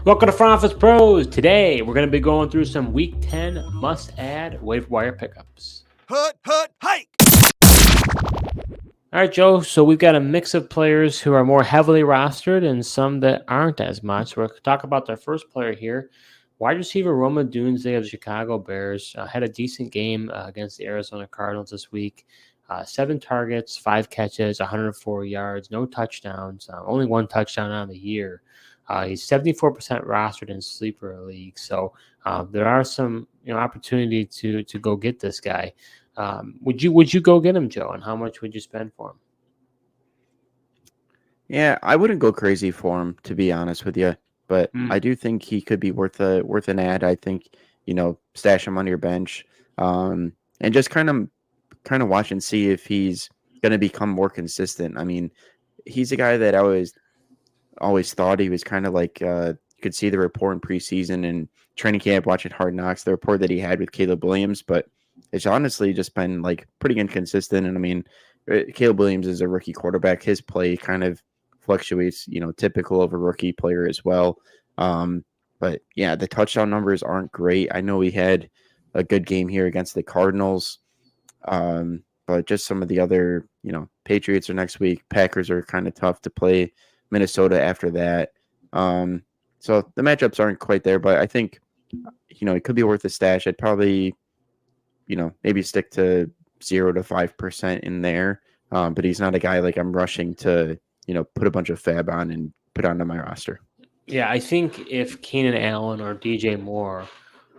Welcome to Front Office Pros. Today, we're going to be going through some Week 10 must-add waiver wire pickups. Hike! All right, Joe. So we've got a mix of players who are more heavily rostered and some that aren't as much. We're going to talk about their first player here. Wide receiver Rome Odunze of the Chicago Bears had a decent game against the Arizona Cardinals this week. 7 targets, 5 catches, 104 yards, no touchdowns, only 1 touchdown on the year. He's 74% rostered in sleeper leagues, so there are some opportunity to go get this guy. Would you go get him, Joe? And how much would you spend for him? Yeah, I wouldn't go crazy for him, to be honest with you, but I do think he could be worth an ad. I think stash him on your bench, and just kind of watch and see if he's going to become more consistent. I mean, he's a guy that I always thought he was kind of like you could see the report in preseason and training camp, watching Hard Knocks, the report that he had with Caleb Williams, but it's honestly just been like pretty inconsistent. And I mean, Caleb Williams is a rookie quarterback. His play kind of fluctuates, typical of a rookie player as well. But yeah, the touchdown numbers aren't great. I know he had a good game here against the Cardinals. But just some of the other, Patriots are next week. Packers are kind of tough to play. Minnesota after that. So the matchups aren't quite there, but I think, it could be worth a stash. I'd probably, maybe stick to 0 to 5% in there. But he's not a guy like I'm rushing to, put a bunch of FAAB on and put onto my roster. Yeah, I think if Keenan Allen or DJ Moore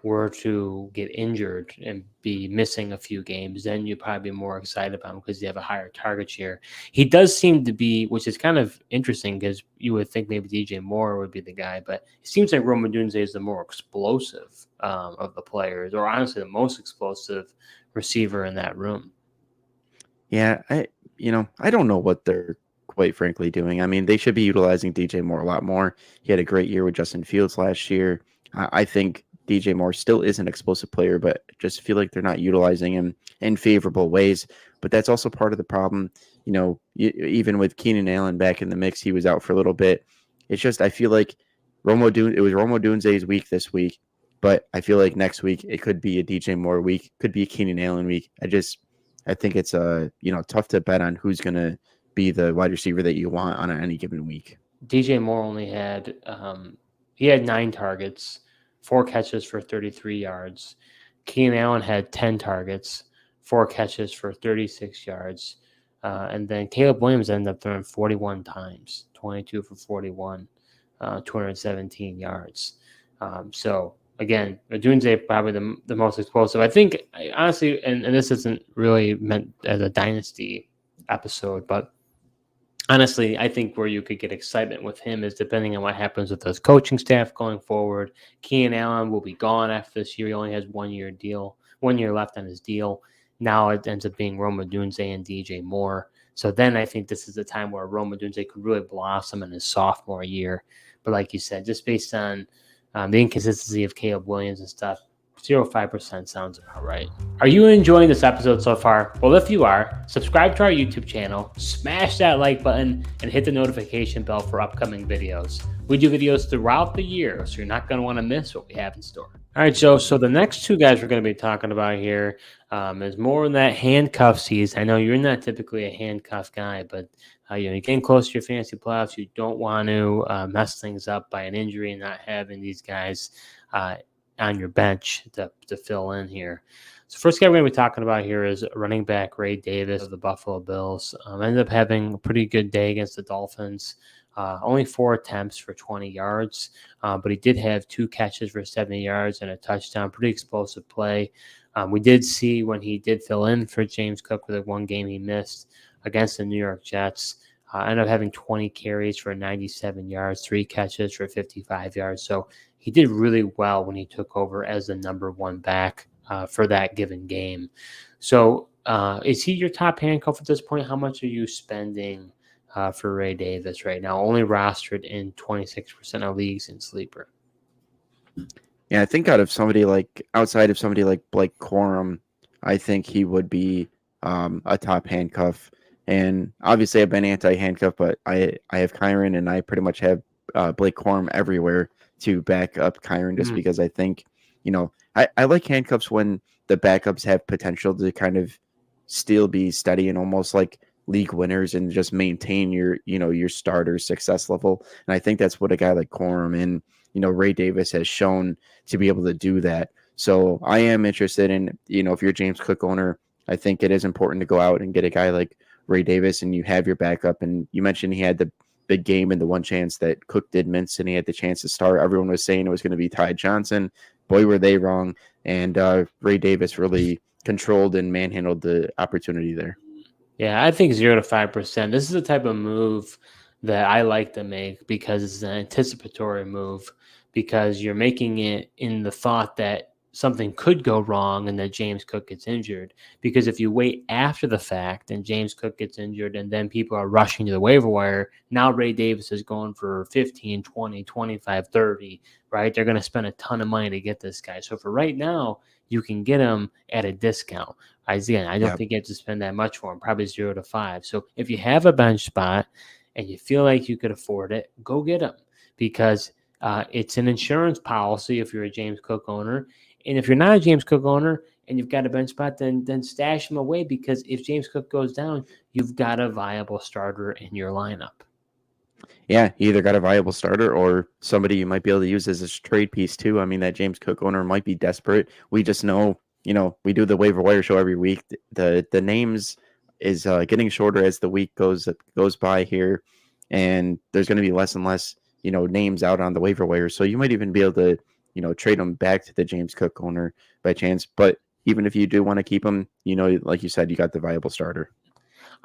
were to get injured and be missing a few games, then you'd probably be more excited about him because they have a higher target share. He does seem to be, which is kind of interesting because you would think maybe DJ Moore would be the guy, but it seems like Rome Odunze is the more explosive of the players, or honestly the most explosive receiver in that room. Yeah, I don't know what they're quite frankly doing. I mean, they should be utilizing DJ Moore a lot more. He had a great year with Justin Fields last year. I think DJ Moore still is an explosive player, but just feel like they're not utilizing him in favorable ways. But that's also part of the problem. Even with Keenan Allen back in the mix, he was out for a little bit. It's just I feel like it was Rome Odunze's week this week, but I feel like next week it could be a DJ Moore week, could be a Keenan Allen week. I think it's tough to bet on who's going to be the wide receiver that you want on any given week. DJ Moore only had he had 9 targets, 4 catches for 33 yards. Keenan Allen had 10 targets, 4 catches for 36 yards. And then Caleb Williams ended up throwing 41 times, 22 for 41, 217 yards. So, again, Odunze probably the most explosive. I think, honestly, and this isn't really meant as a dynasty episode, but honestly, I think where you could get excitement with him is depending on what happens with those coaching staff going forward. Keenan Allen will be gone after this year. He only has 1 year left on his deal. Now it ends up being Rome Odunze and DJ Moore. So then I think this is the time where Rome Odunze could really blossom in his sophomore year. But like you said, just based on the inconsistency of Caleb Williams and stuff, 0.5% sounds about right. Are you enjoying this episode so far? Well, if you are, subscribe to our YouTube channel, smash that like button, and hit the notification bell for upcoming videos. We do videos throughout the year, so you're not going to want to miss what we have in store. All right, Joe. So the next 2 guys we're going to be talking about here is more in that handcuff season. I know you're not typically a handcuff guy, but you're getting close to your fantasy playoffs. You don't want to mess things up by an injury and not having these guys on your bench to fill in here. So first guy we're going to be talking about here is running back Ray Davis of the Buffalo Bills. Ended up having a pretty good day against the Dolphins. Only 4 attempts for 20 yards, but he did have 2 catches for 70 yards and a touchdown. Pretty explosive play. We did see when he did fill in for James Cook with the 1 game he missed against the New York Jets. Ended up having 20 carries for 97 yards, 3 catches for 55 yards. So he did really well when he took over as the number 1 back for that given game. So is he your top handcuff at this point? How much are you spending for Ray Davis right now? Only rostered in 26% of leagues in sleeper. Yeah, I think outside of somebody like Blake Corum, I think he would be a top handcuff. And obviously I've been anti-handcuff, but I have Kyron and I pretty much have Blake Corum everywhere. to back up Kyron just because I think, I like handcuffs when the backups have potential to kind of still be steady and almost like league winners and just maintain your starter success level. And I think that's what a guy like Corum and, Ray Davis has shown to be able to do that. So I am interested in, if you're a James Cook owner, I think it is important to go out and get a guy like Ray Davis and you have your backup. And you mentioned he had the big game and the one chance that Cook did miss and he had the chance to start. Everyone was saying it was going to be Ty Johnson. Boy, were they wrong. And Ray Davis really controlled and manhandled the opportunity there. Yeah, I think 0 to 5%. This is the type of move that I like to make because it's an anticipatory move, because you're making it in the thought that something could go wrong and that James Cook gets injured. Because if you wait after the fact and James Cook gets injured and then people are rushing to the waiver wire, now Ray Davis is going for 15, 20, 25, 30, right? They're going to spend a ton of money to get this guy. So for right now, you can get him at a discount. Again, I don't think you have to spend that much for him, probably 0 to 5. So if you have a bench spot and you feel like you could afford it, go get him, because it's an insurance policy if you're a James Cook owner. And if you're not a James Cook owner and you've got a bench spot, then stash him away, because if James Cook goes down, you've got a viable starter in your lineup. Yeah, you either got a viable starter or somebody you might be able to use as a trade piece too. I mean, that James Cook owner might be desperate. We just know, we do the waiver wire show every week. The names is getting shorter as the week goes by here, and there's going to be less and less, names out on the waiver wire. So you might even be able to, trade them back to the James Cook owner by chance. But even if you do want to keep them, like you said, you got the viable starter.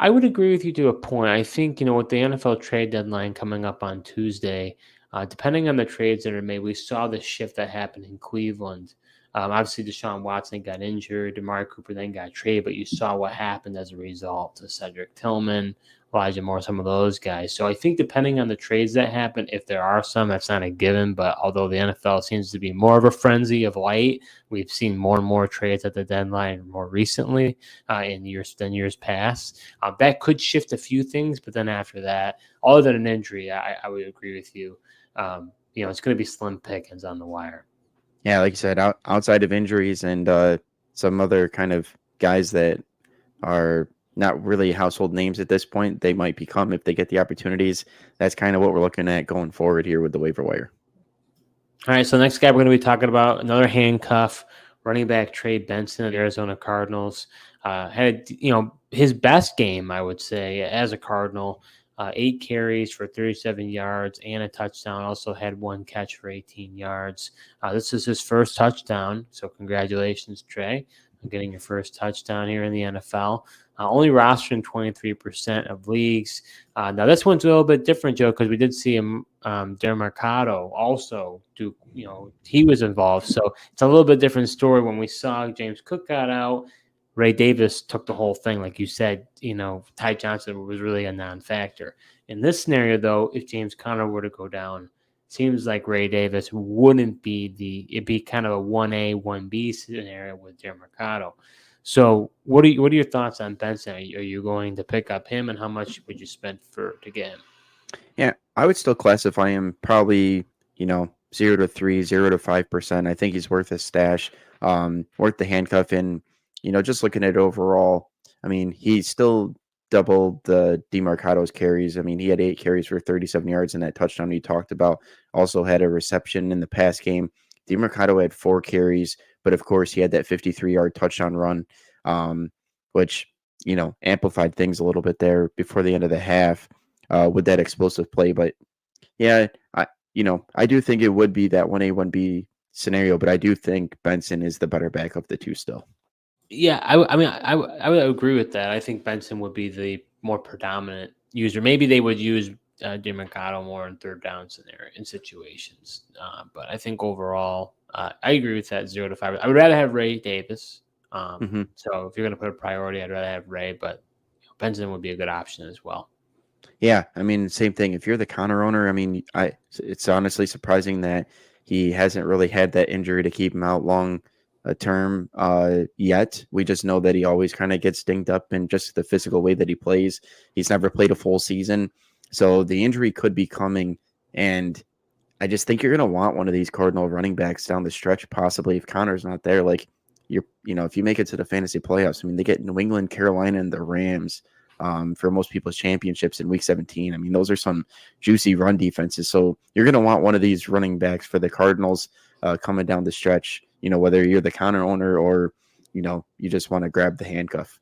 I would agree with you to a point. I think, with the NFL trade deadline coming up on Tuesday, depending on the trades that are made, we saw the shift that happened in Cleveland. Obviously, Deshaun Watson got injured. Amari Cooper then got traded, but you saw what happened as a result to Cedric Tillman, Elijah Moore, some of those guys. So I think depending on the trades that happen, if there are some, that's not a given. But although the NFL seems to be more of a frenzy of late, we've seen more and more trades at the deadline more recently in years past. That could shift a few things, but then after that, other than an injury, I would agree with you. It's going to be slim pickings on the wire. Yeah, like you said, outside of injuries and some other kind of guys that are not really household names at this point, they might become if they get the opportunities. That's kind of what we're looking at going forward here with the waiver wire. All right, so next guy we're going to be talking about, another handcuff, running back Trey Benson of the Arizona Cardinals. Had his best game, I would say, as a Cardinal. 8 carries for 37 yards and a touchdown. Also had 1 catch for 18 yards. This is his first touchdown, so congratulations, Trey, on getting your first touchdown here in the NFL. Only rostered in 23% of leagues. Now this one's a little bit different, Joe, because we did see him, Mercado also do. He was involved, so it's a little bit different story. When we saw James Cook got out, Ray Davis took the whole thing. Like you said, Ty Johnson was really a non-factor. In this scenario, though, if James Conner were to go down, seems like Ray Davis wouldn't be it'd be kind of a 1A, 1B scenario with Mercado. So what are your thoughts on Benson? Are you going to pick up him, and how much would you spend to get him? Yeah, I would still classify him probably, 0 to 3, 0 to 5%. I think he's worth a stash, worth the handcuff. And, just looking at it overall, I mean, he still doubled the DeMarcado's carries. I mean, he had 8 carries for 37 yards, and that touchdown you talked about. Also had a reception in the pass game. DeMarcado had 4 carries, but of course he had that 53-yard touchdown run, which, amplified things a little bit there before the end of the half with that explosive play. But yeah, I do think it would be that 1A, 1B scenario, but I do think Benson is the better back of the two still. Yeah, I would agree with that. I think Benson would be the more predominant user. Maybe they would use DeMarcado more in third down scenario in situations. But I think overall, I agree with that 0 to 5. I would rather have Ray Davis. So if you're going to put a priority, I'd rather have Ray, but Benson would be a good option as well. Yeah, I mean, same thing. If you're the Conner owner, I mean, it's honestly surprising that he hasn't really had that injury to keep him out long term yet. We just know that he always kind of gets dinged up in just the physical way that he plays. He's never played a full season, so the injury could be coming. And I just think you're going to want one of these Cardinal running backs down the stretch, possibly if Connor's not there. Like if you make it to the fantasy playoffs, I mean, they get New England, Carolina, and the Rams for most people's championships in week 17. I mean, those are some juicy run defenses. So you're going to want one of these running backs for the Cardinals coming down the stretch, whether you're the Connor owner or, you just want to grab the handcuff.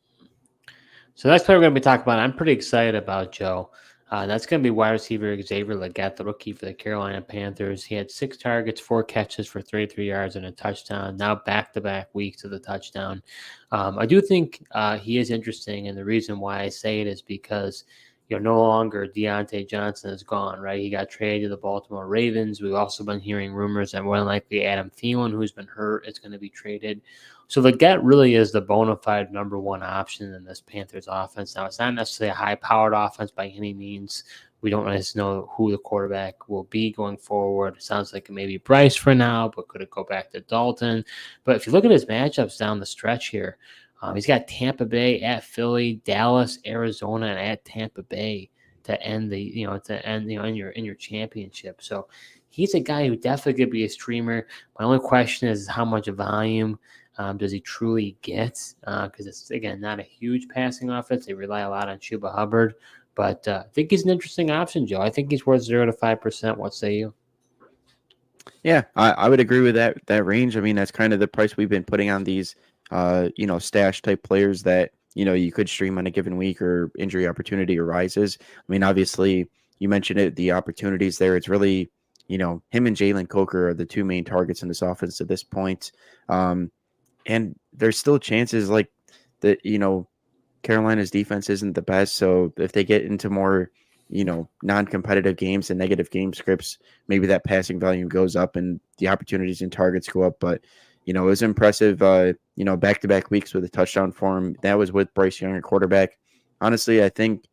So that's what we're going to be talking about. I'm pretty excited about, Joe. That's going to be wide receiver Xavier Legette, the rookie for the Carolina Panthers. He had 6 targets, 4 catches for 33 yards and a touchdown. Now back-to-back weeks of the touchdown. I do think he is interesting, and the reason why I say it is because no longer Quentin Johnston is gone, right? He got traded to the Baltimore Ravens. We've also been hearing rumors that more than likely Adam Thielen, who's been hurt, is going to be traded. So Legette really is the bona fide number one option in this Panthers offense. Now, it's not necessarily a high-powered offense by any means. We don't really know who the quarterback will be going forward. It sounds like it may be Bryce for now, but could it go back to Dalton? But if you look at his matchups down the stretch here, he's got Tampa Bay at Philly, Dallas, Arizona, and at Tampa Bay to end in your championship. So he's a guy who definitely could be a streamer. My only question is how much volume does he truly get? Because it's, again, not a huge passing offense. They rely a lot on Chuba Hubbard. But I think he's an interesting option, Joe. I think he's worth 0 to 5%. What say you? Yeah, I would agree with that range. I mean, that's kind of the price we've been putting on these, stash type players that, you could stream on a given week or injury opportunity arises. I mean, obviously, you mentioned it, the opportunities there. It's really, him and Jalen Coker are the 2 main targets in this offense at this point. And there's still chances like that, Carolina's defense isn't the best. So if they get into more, non-competitive games and negative game scripts, maybe that passing volume goes up and the opportunities and targets go up. But, it was impressive, back-to-back weeks with a touchdown for him. That was with Bryce Young at quarterback. Honestly, I think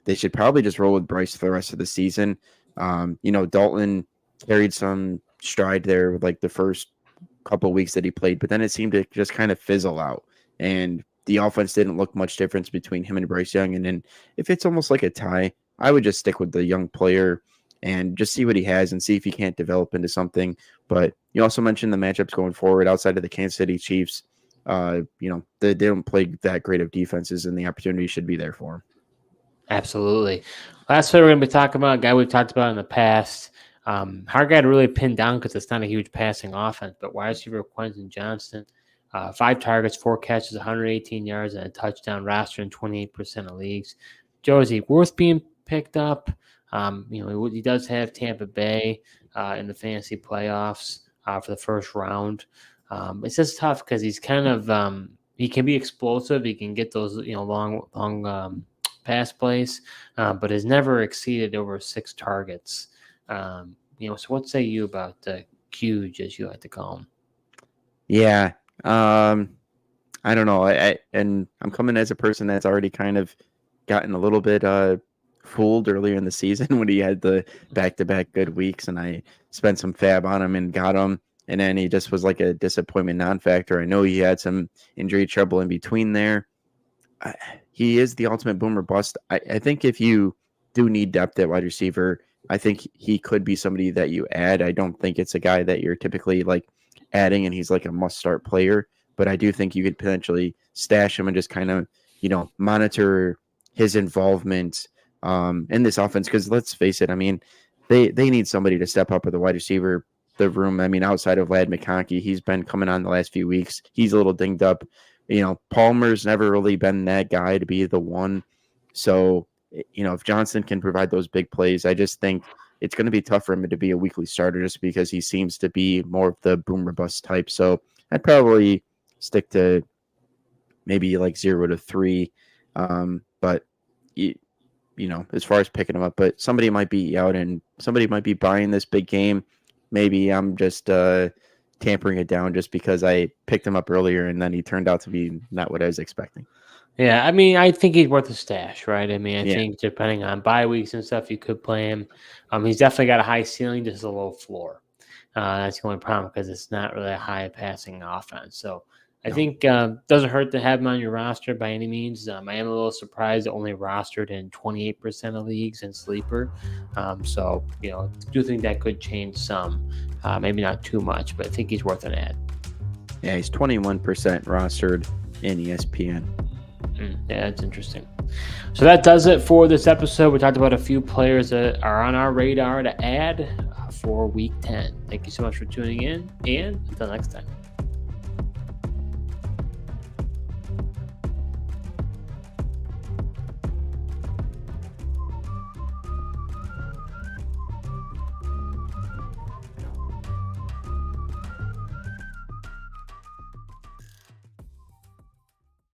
they should probably just roll with Bryce for the rest of the season. Dalton carried some stride there with like the first couple of weeks that he played, but then it seemed to just kind of fizzle out. And the offense didn't look much difference between him and Bryce Young. And then if it's almost like a tie, I would just stick with the young player and just see what he has and see if he can't develop into something. But you also mentioned the matchups going forward outside of the Kansas City Chiefs. They don't play that great of defenses, and the opportunity should be there for him. Absolutely. Last one we're going to be talking about, a guy we've talked about in the past. Hard guy to really pin down because it's not a huge passing offense, but wide receiver Quentin Johnston, 5 targets, 4 catches, 118 yards, and a touchdown, roster in 28% of leagues. Joe, is he worth being picked up? He does have Tampa Bay in the fantasy playoffs for the first round. It's just tough because he's kind of he can be explosive. He can get those long pass plays, but has never exceeded over 6 targets. So what say you about Huge, as you like to call him? Yeah, I don't know. And I'm coming as a person that's already kind of gotten a little bit fooled earlier in the season when he had the back-to-back good weeks, and I spent some FAAB on him and got him, and then he just was like a disappointment non-factor. I know he had some injury trouble in between there. He is the ultimate boomer bust. I think if you do need depth at wide receiver, I think he could be somebody that you add. I don't think it's a guy that you're typically like adding and he's like a must-start player, but I do think you could potentially stash him and just kind of, monitor his involvement in this offense. Because let's face it, I mean, they need somebody to step up with the wide receiver the room. I mean, outside of Ladd McConkey, he's been coming on the last few weeks. He's a little dinged up. Palmer's never really been that guy to be the one. So, if Johnston can provide those big plays, I just think it's going to be tough for him to be a weekly starter just because he seems to be more of the boomer bust type. So I'd probably stick to maybe like 0 to 3. But as far as picking him up, but somebody might be out and somebody might be buying this big game. Maybe I'm just tampering it down just because I picked him up earlier and then he turned out to be not what I was expecting. Yeah, I mean, I think he's worth a stash, right? I mean, I think depending on bye weeks and stuff, you could play him. He's definitely got a high ceiling, just a low floor. That's the only problem because it's not really a high passing offense. So I think doesn't hurt to have him on your roster by any means. I am a little surprised only rostered in 28% of leagues in sleeper. So, do think that could change some. Maybe not too much, but I think he's worth an ad. Yeah, he's 21% rostered in ESPN. Yeah, that's interesting. So that does it for this episode. We talked about a few players that are on our radar to add for Week 10. Thank you so much for tuning in, and until next time.